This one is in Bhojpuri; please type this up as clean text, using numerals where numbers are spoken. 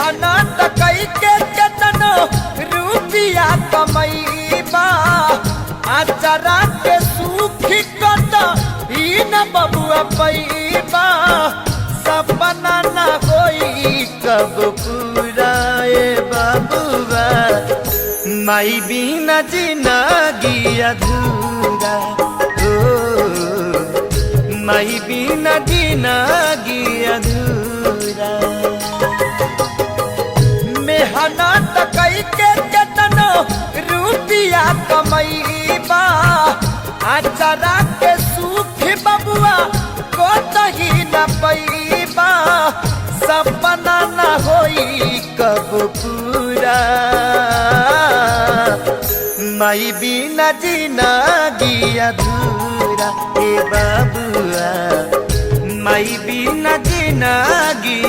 मेहनत कई के केतनो रुपिया कमैबा आचरा के सुखी कत ही न बबुआ पैबा सपना न होई कब पूरा ए बबुआ माई बिना जिंदगी अधूरा माई बिना जिंदगी अधूरा मेहनत कई के केतनो रुपिया कमैबा आचरा के सुख बबुआ कोतही न पैबा सपना न होई कब पूरा माई बिना जिंदगी अधूरा ए बबुआ माई बिना जिंदगी